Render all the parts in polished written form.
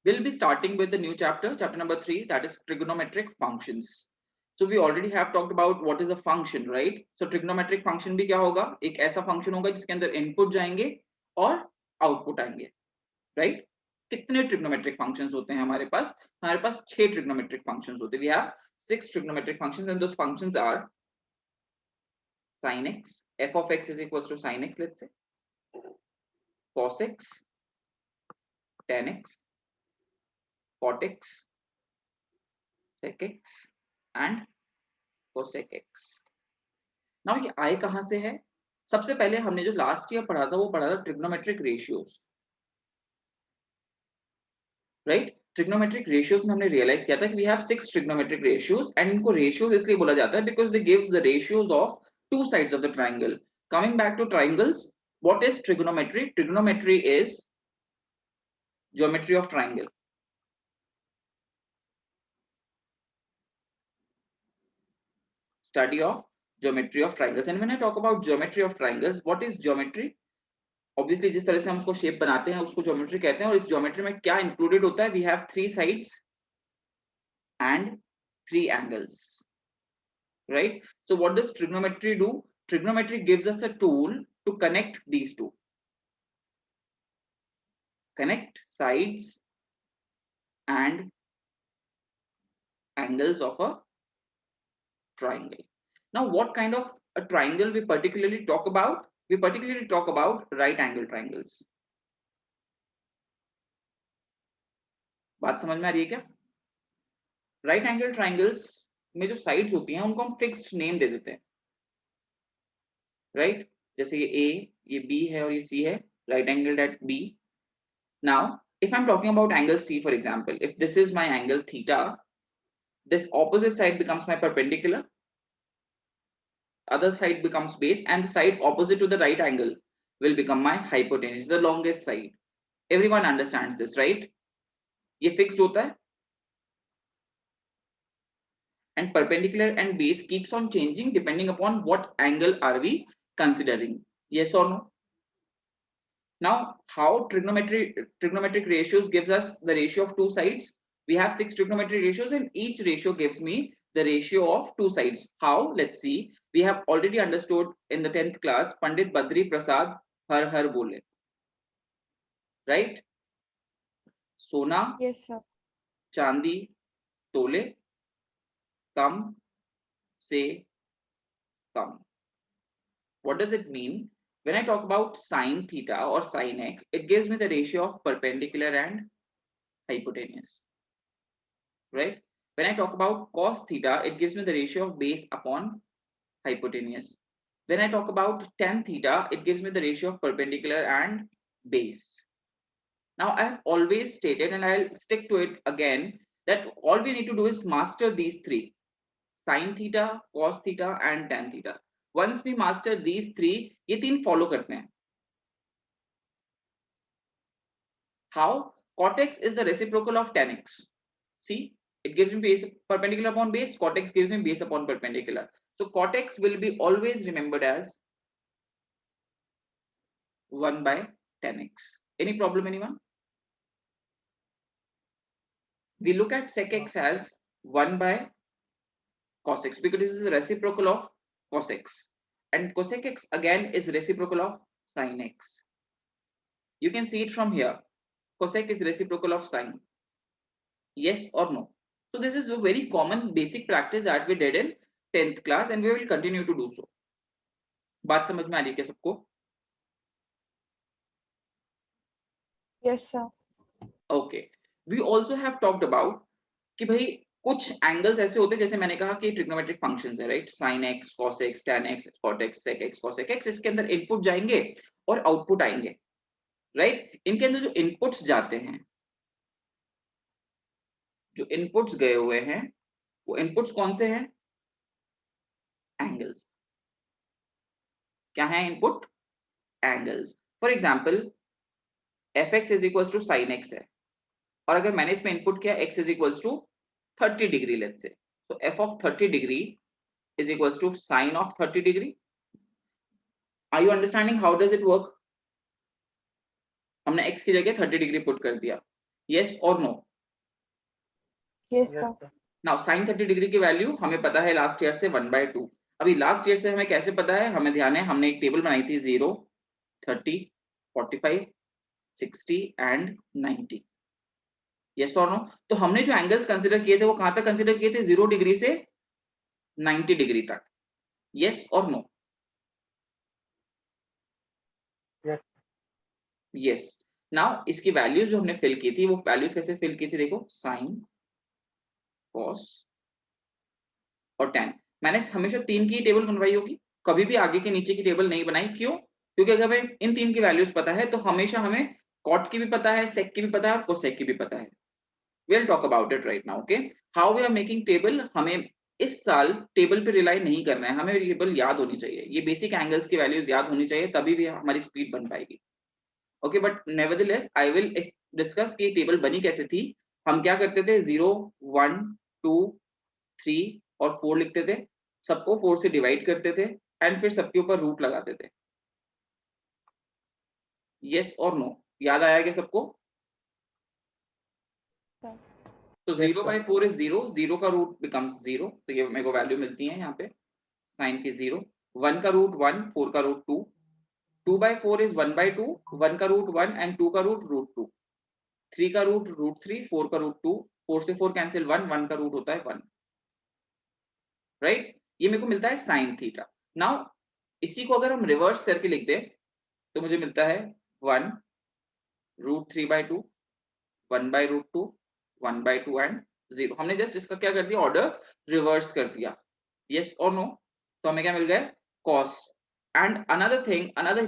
We'll be starting with the new chapter, chapter number 3, that is trigonometric functions. So we already have talked about what is a function, right? So trigonometric function भी क्या होगा? एक ऐसा function होगा जिसके अंदर input जाएंगे और output आएंगे, right? कितने trigonometric functions होते हैं हमारे पास? हमारे पास 6 trigonometric functions होते हैं. We have 6 trigonometric functions, and those functions are sin x, f of x is equals to sin x, let's say, cos x, tan x, cot x, sec x, and cosec x. Now ये आए कहां से है? सबसे पहले हमने जो last year पढ़ा था वो पढ़ा था trigonometric ratios, right? Trigonometric ratios में हमने रियलाइज किया था कि we have 6 trigonometric ratios, and इनको रेशियोज इसलिए बोला जाता है because they gives the ratios of two sides of the triangle. Coming back to triangles, what is trigonometry? Trigonometry is geometry of triangle. Study of geometry of triangles. And when I talk about geometry of triangles, what is geometry? Obviously जिस तरह से हम उसको shape बनाते हैं उसको geometry कहते हैं, और इस ज्योमेट्री में क्या इंक्लूडेड होता है? We have 3 sides and 3 angles, right? So what does trigonometry do? Trigonometry gives us a tool to connect these two, connect sides and angles of a triangle. Now what kind of a triangle we particularly talk about? We particularly talk about right angle triangles. बात समझ में आ रही है क्या? Right angle triangles में जो sides होती हैं उनको हम फिक्स्ड नेम दे देते हैं, राइट? जैसे ये ए, ये बी है और ये सी है, right angle at B. Now if I'm talking about angle C, for example, if this is my angle theta, this opposite side becomes my perpendicular, other side becomes base, and the side opposite to the right angle will become my hypotenuse, the longest side. Everyone understands this, right? ये fixed होता है, and perpendicular and base keeps on changing depending upon what angle are we considering. Yes or no? Now how trigonometric ratios gives us the ratio of two sides? We have 6 trigonometric ratios, and each ratio gives me the ratio of two sides. How? Let's see. We have already understood in the 10th class, Pandit Badri Prasad har bole, right? Sona, Yes, sir. chandi, tole, kam se kam. What does it mean? When I talk about sine theta or sine x, it gives me the ratio of perpendicular and hypotenuse, right? When I talk about cos theta, it gives me the ratio of base upon hypotenuse. When I talk about tan theta, it gives me the ratio of perpendicular and base. Now I have always stated, and I'll stick to it again, that all we need to do is master these three: sin theta, cos theta and tan theta. Once we master these three, ये तीन follow करते हैं. How? Cot x is the reciprocal of tan x. See, it gives me base perpendicular upon base. Cot x gives me base upon perpendicular. So cot x will be always remembered as 1 by tan x. Any problem, anyone? We look at sec x as 1 by cos x because this is the reciprocal of cos x, and cosec x again is reciprocal of sin x. You can see it from here. Cosec is reciprocal of sin. Yes or no? So this is a very common basic practice that we did in 10th class, and we will continue to do so. बात समझ में आ रही है क्या सबको? Yes, sir. Okay. We also have talked about कि भाई कुछ एंगल्स ऐसे होते हैं, जैसे मैंने कहा कि ट्रिग्नोमेट्रिक फंक्शंस है, right? sin x, cos x, tan x, cot x, sec x, cosec x. इसके अंदर इनपुट जाएंगे और आउटपुट आएंगे, राइट? इनके अंदर जो इनपुट्स जाते हैं, जो इनपुट्स गए हुए हैं, वो इनपुट्स कौन से हैं? एंगल्स. क्या है input? Angles. For example fx is equal to sin x है, और अगर मैंने इसमें इनपुट किया x is equal to 30 degree, let's say, तो f of 30 degree is equals to sine of 30 degree. Are you understanding how does it work? हमने x की जगह 30 डिग्री पुट कर दिया. yes or no? Yes, Yes, sir. sir. Now sin 30 degree की value हमें पता है लास्ट ईयर से 1/2. अभी लास्ट ईयर से हमें कैसे पता है? हमें ध्यान है हमने एक टेबल बनाई थी 0, 30, 45, 60 एंड 90. यस और नो? तो हमने जो एंगल्स कंसीडर किए थे वो कहां तक कंसीडर किए थे? 0 डिग्री से 90 डिग्री तक. यस और नो? Yes. यस. नाउ इसकी वैल्यूज जो हमने फिल की थी वो वैल्यूज कैसे फिल की थी? देखो साइन, कॉस और tan. मैंने हमेशा 3 की टेबल बनवाई होगी, कभी भी आगे के नीचे की टेबल नहीं बनाई. क्यों? क्योंकि अगर हमें इन 3 की वैल्यूज पता है तो हमेशा हमें कॉट की भी पता है, सेक की भी पता है और कोसेक की भी पता है. we'll talk about it right now. Okay, how we are making table? हमें इस साल टेबल पे रिलाई नहीं करना है, हमें टेबल याद होनी चाहिए. ये बेसिक एंगल्स की वैल्यूज याद होनी चाहिए, तभी भी हमारी स्पीड बन पाएगी. Okay, but nevertheless I will discuss कि टेबल बनी कैसे थी. हम क्या करते थे? 0, 1, 2, 3 और 4 लिखते थे, सबको 4 से डिवाइड करते थे एंड फिर सबके ऊपर रूट लगाते थे. यस और नो? याद आया क्या सबको? Sir. तो Yes, 0 sir. by 4 is 0, 0 का रूट बिकम्स 0, तो ये मेरे को वैल्यू मिलती है यहाँ पे साइन की 0. 1 का रूट 1, 4 का रूट 2, 2 by 4 is 1/2, 1 का रूट 1 एंड 2 का रूट 2, 3 का रूट 3, 4 का रूट 2, 4 से 4 कैंसिल 1, 1 का रूट होता है 1. राइट? ये मेरे को मिलता है साइन थीटा. नाउ इसी को अगर हम रिवर्स करके लिख दें तो मुझे मिलता है 1 √3/2, 1/√2, 1/2 एंड 0. हमने जस्ट इसका क्या कर दिया? ऑर्डर रिवर्स कर दिया. यस और नो? तो हमें क्या मिल गया? Cos. And another thing, another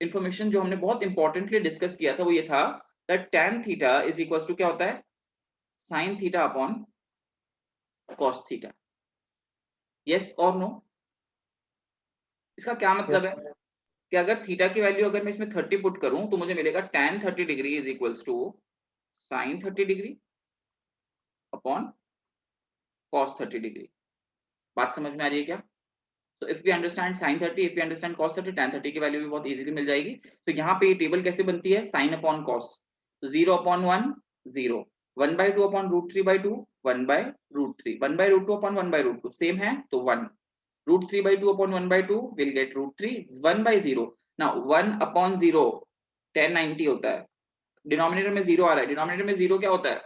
information जो हमने बहुत इंपॉर्टेंटली डिस्कस किया था वो ये था that tan theta is equals to क्या होता है? sin theta upon cos theta. Yes और नो? इसका क्या मतलब Yes. है कि अगर थीटा की वैल्यू अगर मैं इसमें 30 पुट करूं तो मुझे मिलेगा tan 30 degree is equals to sin 30 degree upon cos 30 degree. बात समझ में आ रही है क्या? तो if we understand sin 30, if we understand cos 30, tan 30 की वैल्यू भी बहुत इजीली मिल जाएगी. तो यहाँ पे ये टेबल कैसे बनती है? sin upon cos. तो 0 अपॉन 1, 0, 1/2 अपॉन √3/2, 1/√3, 1/√2 अपॉन 1/√2 सेम है तो 1, √3/2 upon 1/2 will get √3, 1/0. Now 1 upon 0 tan 90 होता है. डिनोमिनेटर में 0 आ रहा है, डिनोमिनेटर में 0 क्या होता है?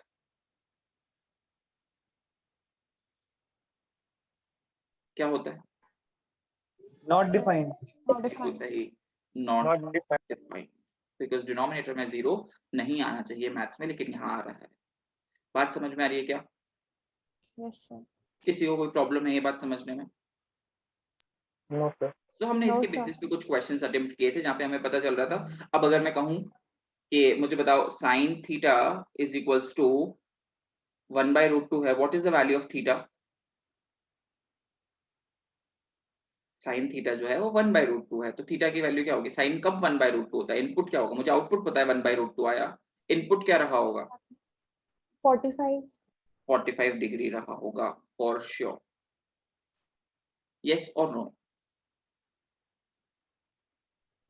क्या होता है? Not defined. Not बिल्कुल defined. सही, not Not defined. Defined. Because denominator में 0 नहीं आना चाहिए मैथ्स में, लेकिन यहाँ आ रहा है. बात समझ में आ रही है क्या? Yes, sir. किसी को कोई प्रॉब्लम है ये बात समझने में? No, sir. तो हमने No, इसके sir. बेसिस पे कुछ क्वेश्चंस अटेम्प्ट किए थे जहाँ पे हमें पता चल रहा था. अब अगर मैं कहूँ कि मुझे बताओ sin theta is equals to 1/√2 है, what is the value of theta? sin theta जो है वो 1/√2 है, तो थीटा की वैल्यू क्या होगी? sin कब 1/√2 होता है? इनपुट क्या होगा? मुझे आउटपुट पता है 1/√2 आया, इनपुट क्या रहा होगा? 45. 45 डिग्री रहा होगा फॉर श्योर. यस और no?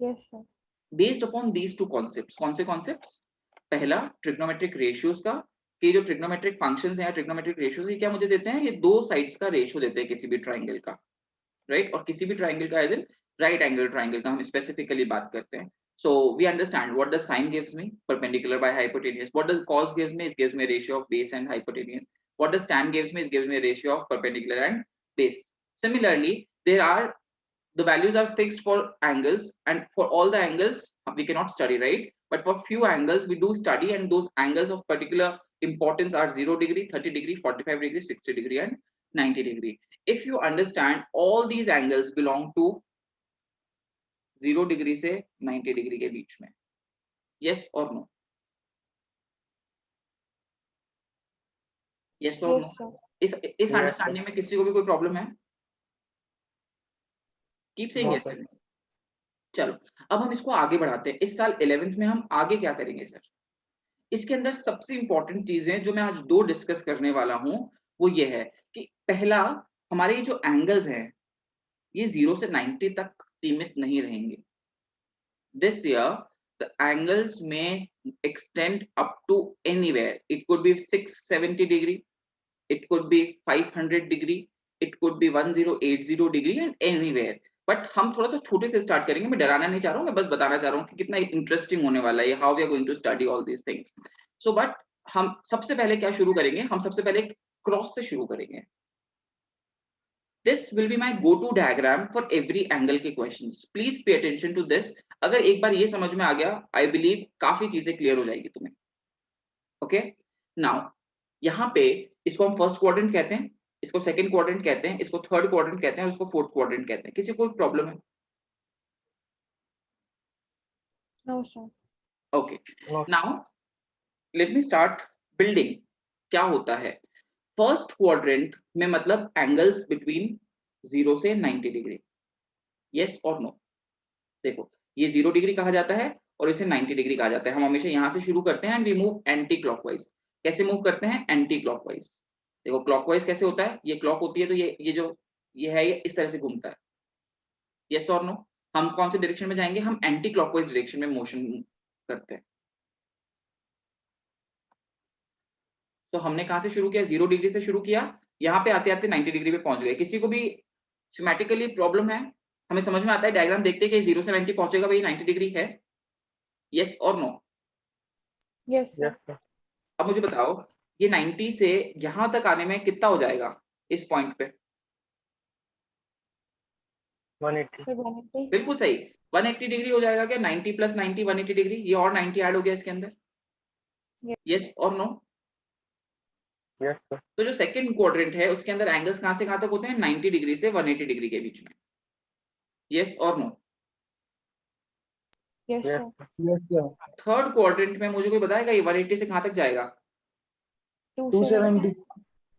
Yes, sir. Based upon these two concepts. कौन से कॉन्सेप्ट्स? पहला ट्रिग्नोमेट्रिक रेशियोज का, कि जो ट्रिग्नोमेट्रिक फंक्शंस हैं, ट्रिग्नोमेट्रिक रेशियोज ये क्या मुझे देते हैं? ये दो साइड्स का रेशियो देते हैं किसी भी ट्राइंगल का. राइट? और किसी भी ट्राइंगल का as in right angle triangle का हम स्पेसिफिकली बात करते हैं. So we understand what does sine gives me? Perpendicular by hypotenuse. What does cos gives me? It gives me a ratio of base and hypotenuse. What does tan gives me? It gives me a ratio of perpendicular and base. Similarly, there are the values are fixed for angles, and for all the angles we cannot study, right? But for few angles we do study, and those angles of particular importance are 0 degree, 30 degree, 45 degree, 60 degree and 90 degree. If you understand all these angles belong to 0 degree से 90 degree के बीच में. Yes और no? Yes और no? Yes, sir. इस Yes, sir. Understanding में किसी को भी कोई प्रॉब्लम है? Keep saying No, yes. sir. चलो अब हम इसको आगे बढ़ाते हैं. इस साल 11th में हम आगे क्या करेंगे सर? इसके अंदर सबसे इंपॉर्टेंट चीजें जो मैं आज दो डिस्कस करने वाला हूं वो ये है कि पहला, हमारे ये जो एंगल्स हैं ये 0 से 90 तक सीमित नहीं रहेंगे. This year the angles may extend up to anywhere. It could be 670 degree, it could be 500 degree, it could be 1080 degree and anywhere. But हम थोड़ा सा छोटे से स्टार्ट करेंगे. मैं डराना नहीं चाह रहा हूँ, मैं बस बताना चाह रहा हूँ कि कितना इंटरेस्टिंग होने वाला है, how we are going to study all these things. So but हम सबसे पहले क्या शुरू करेंगे, हम सबसे पहले क्रॉस से शुरू करेंगे. This will be my go-to diagram for every angle के questions. Please pay attention to this. अगर एक बार ये समझ में आ गया, I believe काफी चीजें क्लियर हो जाएगी तुम्हें. Okay? Now, यहाँ पे इसको हम फर्स्ट क्वाड्रेंट कहते हैं, इसको सेकंड क्वाड्रेंट कहते हैं, इसको थर्ड क्वाड्रेंट कहते हैं, इसको फोर्थ क्वाड्रेंट कहते हैं. किसी को कोई प्रॉब्लम है? No, sir. Okay. No. Now, let me start building. क्या होता है? फर्स्ट क्वाड्रेंट में मतलब एंगल्स बिटवीन 0 से 90 डिग्री. यस और नो? देखो, ये 0 डिग्री कहा जाता है और इसे 90 डिग्री कहा जाता है. हम हमेशा यहां से शुरू करते हैं and we move anti clockwise. कैसे मूव करते हैं? Anti clockwise. देखो क्लॉकवाइज कैसे होता है, ये क्लॉक होती है तो ये जो ये है ये इस तरह से घूमता है. यस और नो? हम कौन से डायरेक्शन में जाएंगे? हम एंटी क्लॉकवाइज डायरेक्शन में मोशन करते हैं. तो हमने कहां से शुरू किया? 0 डिग्री से शुरू किया, यहाँ पे आते आते 90 डिग्री पे पहुंच गए. किसी को भी सिमेट्रिकली प्रॉब्लम है? हमें समझ में आता है डायग्राम देखते कि 0 से 90 पहुंचेगा भाई, 90 डिग्री है. यस और no? Yes, sir. Yes, sir. अब मुझे बताओ ये 90 से यहां तक आने में कितना हो जाएगा इस पॉइंट पे? 180. Sir, 180. बिल्कुल सही, 180 डिग्री हो जाएगा क्या? 90 प्लस 90 180 डिग्री. ये और 90 ऐड हो गया इसके अंदर. यस और नो? Yes, sir. तो जो सेकंड क्वाड्रेंट है उसके अंदर एंगल्स कहां से कहां तक होते हैं? 90 डिग्री से 180 डिग्री के बीच में. यस और no? Yes, Yes, sir. sir. Yes, sir. Third quadrant में मुझे कोई बताएगा ये 180 से कहां तक जाएगा? 270.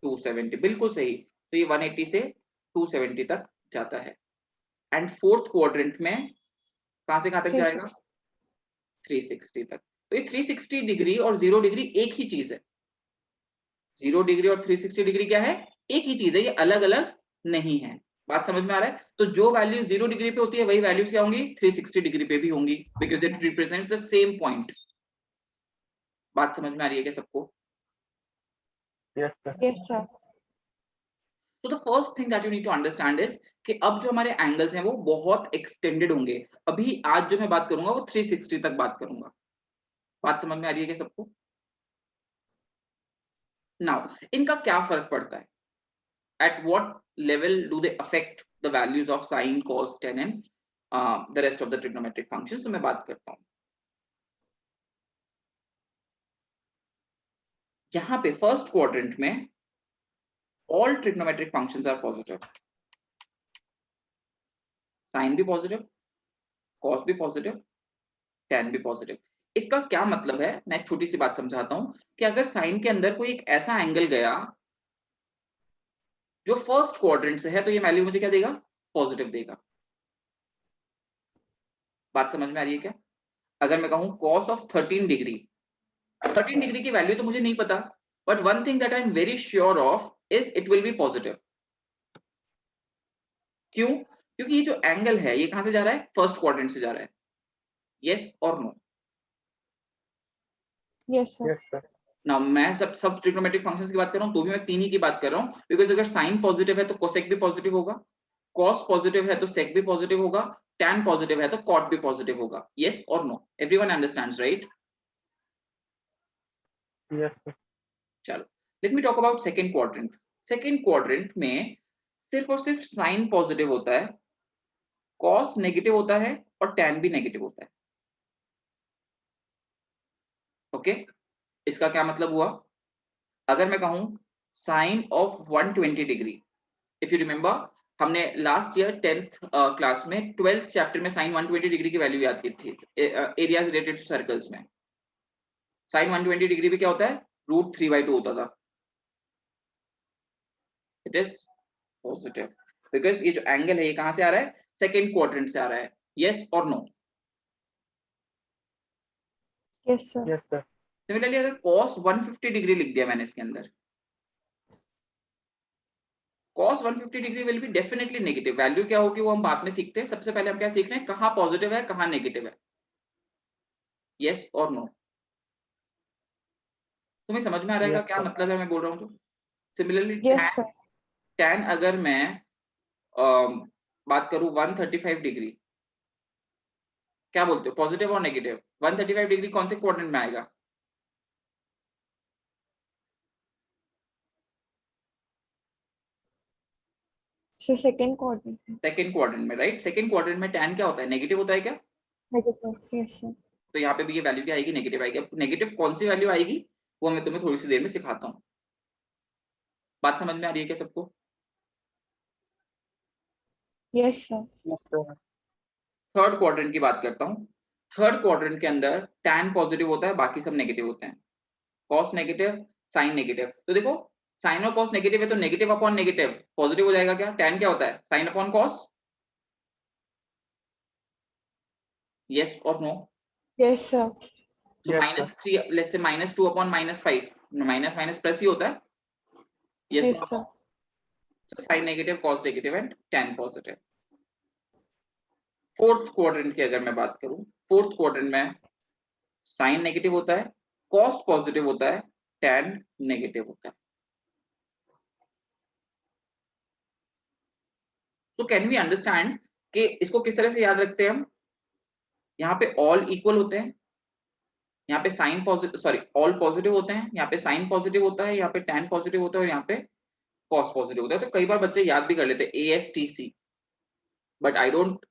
270. बिल्कुल सही. तो ये 180 से 270 तक जाता है. एंड फोर्थ क्वाड्रेंट में कहां से कहां तक जाएगा? 360 तक. तो ये 360 डिग्री और 0 डिग्री एक ही चीज है. 0 डिग्री और 360 डिग्री क्या है? एक ही चीज है, ये अलग अलग नहीं है. बात समझ में आ रहा है? तो जो वैल्यू 0 डिग्री पे होती है वही वैल्यूज क्या होंगी? 360 डिग्री पे भी होंगी, because it represents the same point. बात समझ में आ रही है क्या सबको? Yes, sir. Yes, sir. तो the first thing that you need to understand is कि अब जो हमारे एंगल्स हैं वो बहुत एक्सटेंडेड होंगे. अभी आज जो मैं बात करूंगा वो 360 तक बात करूंगा. बात समझ में आ रही है क्या सबको? नाउ इनका क्या फर्क पड़ता है? At what level do they affect the values of sine, cos, tan and the rest of the trigonometric functions? तो मैं बात करता हूं. यहाँ पे फर्स्ट क्वाड्रेंट में all trigonometric functions are positive. Sine भी पॉजिटिव, cos भी पॉजिटिव, tan भी पॉजिटिव. इसका क्या मतलब है? मैं एक छोटी सी बात समझाता हूं कि अगर साइन के अंदर कोई एक ऐसा एंगल गया जो फर्स्ट क्वाड्रेंट से है तो ये वैल्यू मुझे क्या देगा? पॉजिटिव देगा. बात समझ में आ रही है क्या? अगर मैं कहूं cos of 13 डिग्री, 13 डिग्री की वैल्यू तो मुझे नहीं पता, but one thing that I am very sure of is it will be positive. क्यों? क्योंकि ये जो एंगल है ये कहां से जा रहा है? फर्स्ट क्वाड्रेंट से जा रहा है. यस और no? Yes, sir. Yes, sir. Now मैं सब ट्रिग्नोमेट्रिक फंक्शंस की बात कर रहा हूं तो भी मैं तीन ही की बात कर रहा हूं, बिकॉज अगर साइन पॉजिटिव है तो कोसेक भी पॉजिटिव होगा, कॉस पॉजिटिव है तो सेक भी पॉजिटिव होगा, टैन पॉजिटिव है तो कॉट भी पॉजिटिव होगा. यस और no? Everyone understands right? Yes, sir. चलो let me talk about second quadrant. Second quadrant में सिर्फ और सिर्फ साइन पॉजिटिव होता है, कॉस नेगेटिव होता है और टैन भी नेगेटिव होता है. ओके इसका क्या मतलब हुआ? अगर मैं कहूं sine of 120 degree, if you remember हमने लास्ट ईयर 10th क्लास में 12th चैप्टर में साइन 120 डिग्री की वैल्यू याद की थी एरियाज रिलेटेड टू सर्कल्स में. साइन 120 डिग्री पे क्या होता है? √3/2 होता था. इट इज पॉजिटिव बिकॉज ये जो एंगल है ये कहां से आ रहा है? सेकंड क्वाड्रेंट से आ रहा है. यस और no? Yes, sir. Yes, sir. Similarly अगर cos 150 डिग्री लिख दिया मैंने इसके अंदर, cos 150 degree will be definitely negative. Value क्या होगी वो हम बाद में सीखते हैं. सबसे पहले हम क्या सीख रहे हैं? कहां पॉजिटिव है कहां नेगेटिव है. yes or no? तुम्हें समझ में आ रहेगा Yes, क्या sir. मतलब है मैं बोल रहा हूँ जो? Similarly Yes, sir. tan अगर मैं बात करूं 135 डिग्री, क्या बोलते हो पॉजिटिव और नेगेटिव? 135 डिग्री कौन से क्वाड्रेंट में आएगा? So second quadrant. Second quadrant में, राइट? सेकंड क्वाड्रेंट में tan क्या होता है? नेगेटिव होता है क्या? Negative. Yes, sir. तो यहाँ पे भी ये वैल्यू क्या आएगी? नेगेटिव आएगी। अब नेगेटिव कौन सी वैल्यू आएगी वो मैं तुम्हें थोड़ी सी देर में सिखाता हूँ। बात समझ में आ रही है क्या सबको? Yes, sir. Yes, sir. Third quadrant की बात करता हूँ। थर्ड क्वाड्रेंट के अंदर tan पॉजिटिव होता है, बाकी सब नेगेटिव होते हैं। Cos negative, sine negative. तो देखो साइन और कॉस नेगेटिव है तो नेगेटिव अपॉन नेगेटिव पॉजिटिव हो जाएगा क्या? tan क्या होता है? Sine upon cos. यस और no? Yes, sir. So Yes, minus 3, let's say -2 upon -5, minus minus plus ही होता है। yes Yes, or sir. no? So sin negative, cos negative and tan positive. Fourth quadrant की अगर मैं बात करूं, fourth quadrant में साइन नेगेटिव होता है, cos पॉजिटिव होता है, tan नेगेटिव होता है। तो कैन वी अंडरस्टैंड कि इसको किस तरह से याद रखते हैं हम? यहाँ पे ऑल इक्वल होते हैं, यहाँ पे sine positive, sorry all positive होते हैं, यहाँ पे साइन पॉजिटिव होता है, यहाँ पे tan पॉजिटिव होता है और यहाँ पे cos पॉजिटिव होता है। तो कई बार बच्चे याद भी कर लेते हैं ASTC, but I don't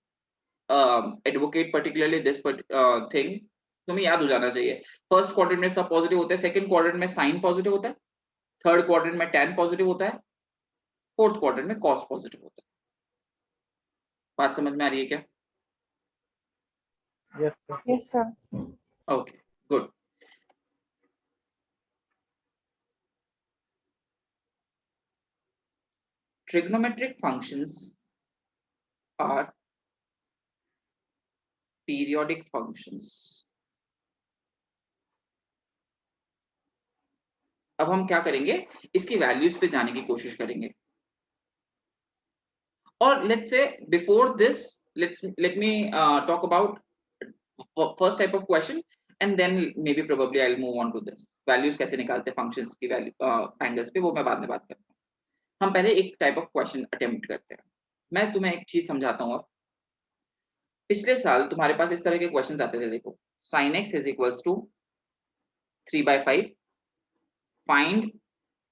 advocate particularly this thing. तुम्हें याद हो जाना चाहिए। फर्स्ट क्वाड्रेंट में सब पॉजिटिव होते हैं, सेकंड क्वाड्रेंट में साइन पॉजिटिव होता है, थर्ड क्वाड्रेंट में tan पॉजिटिव होता है, फोर्थ क्वाड्रेंट में cos पॉजिटिव होता है। बात समझ में आ रही है क्या? yes, sir. Yes, sir. Okay, good. Trigonometric functions are periodic functions. अब हम क्या करेंगे? इसकी वैल्यूज पे जाने की कोशिश करेंगे। और let's say before this let me talk about first type of question and then maybe probably I'll move on to this. Values कैसे निकालते हैं फंक्शंस की वैल्यू एंगल्स पे, वो मैं बाद में बात करता हूँ। हम पहले एक टाइप ऑफ क्वेश्चन अटेम्प्ट करते हैं। मैं तुम्हें एक चीज समझाता हूँ। अब पिछले साल तुम्हारे पास इस तरह के क्वेश्चंस आते थे। देखो, sin x is equals to 3/5, find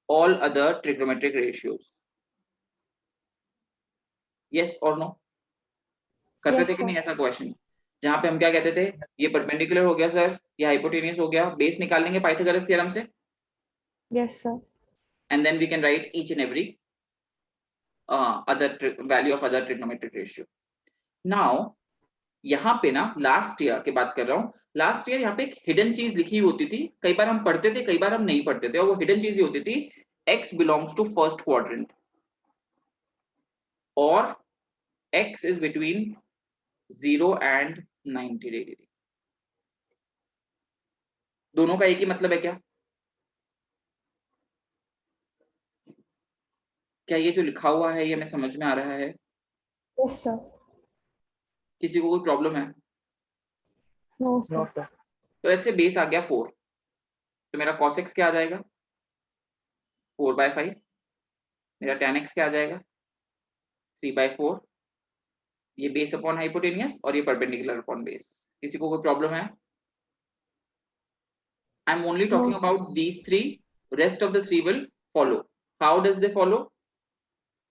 all other trigonometric ratios. yes or no? करते Yes, थे कि sir. नहीं ऐसा क्वेश्चन, जहां पे हम क्या कहते थे? ये परपेंडिकुलर हो गया सर, ये हाइपोटेनियस हो गया, बेस निकाल लेंगे पाइथागोरस थ्योरम से, Yes, sir. and then we can write each and every value of other trigonometric ratio. Now यहाँ पे ना लास्ट ईयर की बात कर रहा हूँ। लास्ट ईयर यहाँ पे एक हिडन चीज लिखी होती थी, कई बार हम पढ़ते थे, कई बार हम नहीं पढ़ते थे, और वो हिडन चीज ही होती थी x belongs to first quadrant और x is between 0 and 90 degree. दोनों का एक ही मतलब है क्या? क्या ये जो लिखा हुआ है ये हमें समझ में आ रहा है? Yes, sir. किसी को कोई प्रॉब्लम है? No, No, sir. sir. तो लेट्स से बेस आ गया 4, तो मेरा cos x क्या आ जाएगा? 4/5। मेरा tan x क्या आ जाएगा? 3/4। ये बेस अपॉन हाइपोटेनियस और ये परपेंडिकुलर अपॉन बेस। किसी को कोई प्रॉब्लम है? I'm only No, talking sir. about these three. Rest of the three will follow. How does they follow?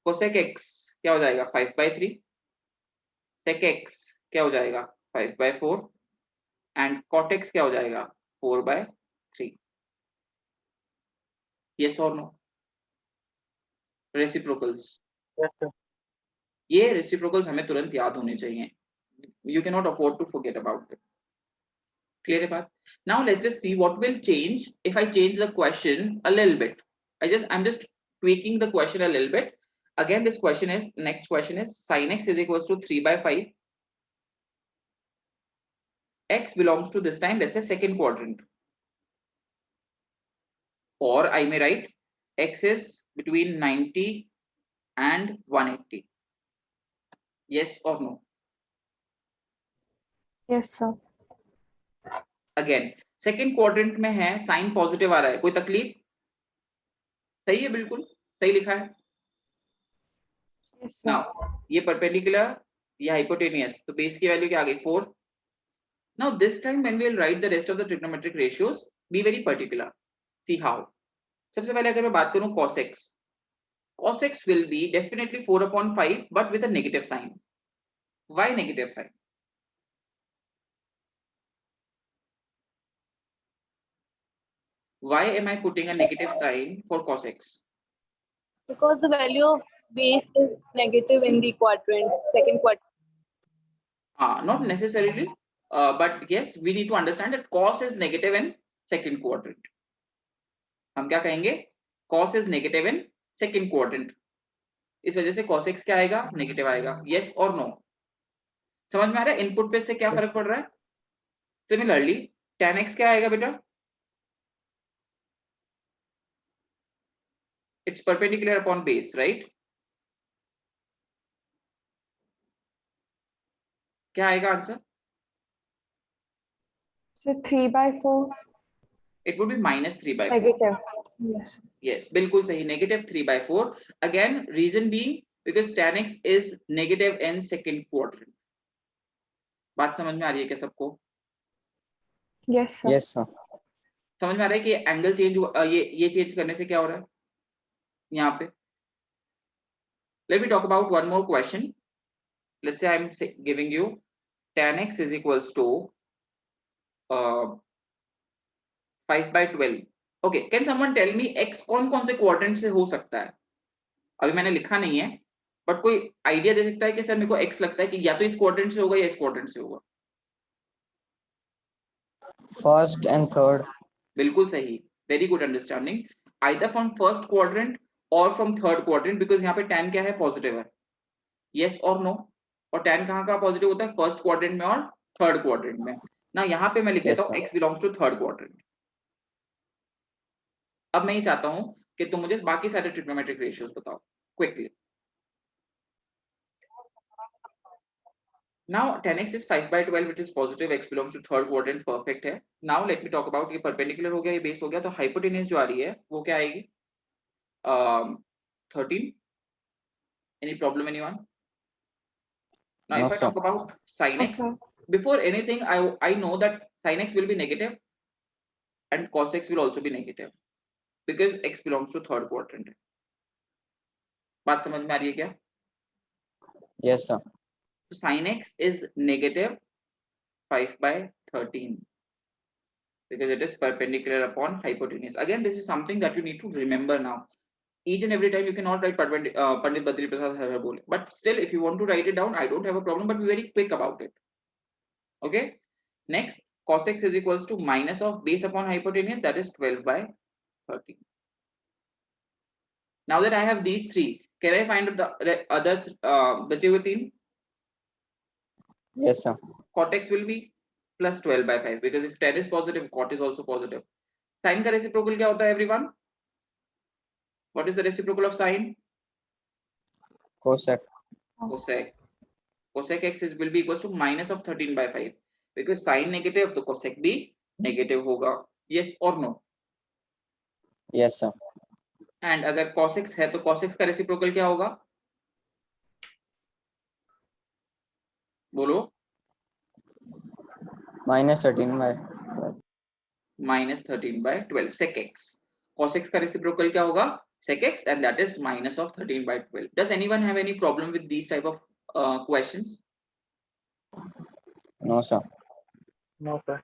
Cosec x क्या हो जाएगा? 5/3। Sec x क्या हो जाएगा? 5/4। And cot x क्या हो जाएगा? 4/3। Yes or no? Reciprocals. Yes, sir. ये reciprocals हमें तुरंत याद होने चाहिए। You cannot afford to forget about it. Clear है बात? Now let's just see what will change if I change the question a little bit. I'm just tweaking the question a little bit. Again, this question is, next question is sin x is equals to 3/5. X belongs to this time, let's say second quadrant. Or I may write x is between 90 and 180. Yes or no? Yes, sir. Again second quadrant में है, sign positive आ रहा है, कोई तकलीफ? सही है, बिल्कुल सही लिखा है। Yes, sir. नाउ ये परपेंडिकुलर, ये हाइपोटेनियस, तो बेस की वैल्यू क्या आ गई 4। Now this time when we will write the rest of the trigonometric ratios, be very particular, see how. सबसे पहले अगर मैं बात करूं cos x, cos x will be definitely 4/5 but with a negative sign. Why negative sign? Why am I putting a negative sign for cos x? Because the value of base is negative in the quadrant, second quadrant. Not necessarily, but yes, we need to understand that cos is negative in second quadrant. हम क्या कहेंगे? Cos is negative in second quadrant. इस वजह से cos x क्या आएगा? Negative आएगा। Yes or no? समझ में आ रहा है इनपुट पे से क्या फर्क पड़ रहा है? सिमिलरली tan x क्या आएगा बेटा? It's perpendicular upon base, right? क्या आएगा answer? So 3/4 It would be -3/4. negative. Yes. Yes, बिल्कुल सही, -3/4. Again, reason being because tan x is negative in second quadrant. बात समझ में आ रही है क्या सबको? Yes, sir. Yes, sir. समझ में आ रहा है कि एंगल चेंज, ये चेंज करने से क्या हो रहा है यहाँ पे? Let me talk about one more question. Let's say I'm giving you tan x is equals to 5/12. Okay, can someone tell me x कौन से क्वाड्रेंट से हो सकता है? अभी मैंने लिखा नहीं है, बट कोई आइडिया दे सकता है कि सर मेरे को x लगता है कि या तो इस क्वाड्रेंट से होगा या इस क्वाड्रेंट से होगा? First and third. बिल्कुल सही, very good understanding. Either from first quadrant और फ्रॉम थर्ड क्वाड्रेंट, बिकॉज यहाँ पे tan क्या है? पॉजिटिव है। यस और नो? और tan कहाँ का पॉजिटिव होता है? फर्स्ट क्वाड्रेंट में और थर्ड क्वाड्रेंट में ना। यहाँ पे मैं लिख देता हूँ x belongs to third quadrant. अब मैं ये चाहता हूँ कि तुम मुझे बाकी सारे ट्रिग्नोमेट्रिक रेशियोज बताओ quickly. Now tan x is 5/12 which is positive, x belongs to third quadrant, perfect है। Now let me talk about, ये perpendicular हो गया, ये base हो गया, तो hypotenuse जो आ रही है वो क्या आएगी? 13. Any problem anyone? Now No, if I sir. talk about sin x, Okay. before anything I know that sin x will be negative and cos x will also be negative because x belongs to third quadrant. बात समझ में आ रही है क्या? Yes, sir. So sin x is negative 5/13 because it is perpendicular upon hypotenuse. Again, this is something that you need to remember now. Each and every time you cannot write Pandit Badri Prasad Harabole, but still if you want to write it down, I don't have a problem, but be very quick about it. Okay, next cos x is equals to minus of base upon hypotenuse, that is 12/13. Now that I have these three, can I find the other बचे हुए तीन? Yes, sir. Cot x will be plus 12/5 because if tan is positive, cot is also positive. Sin का reciprocal क्या होता है everyone? What is the reciprocal of sin? Cosec. Cosec. Cosec x will be equals to minus of 13/5 because sin negative तो cosec भी negative होगा। Yes or no? Yes, sir. And अगर cos x है तो cos x का reciprocal क्या होगा? बोलो। -13/12. -13/12 sec x. Cos x का reciprocal क्या होगा? Sec x, and that is minus of 13/12. Does anyone have any problem with these type of questions? No, sir. No, sir.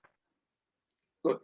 Good.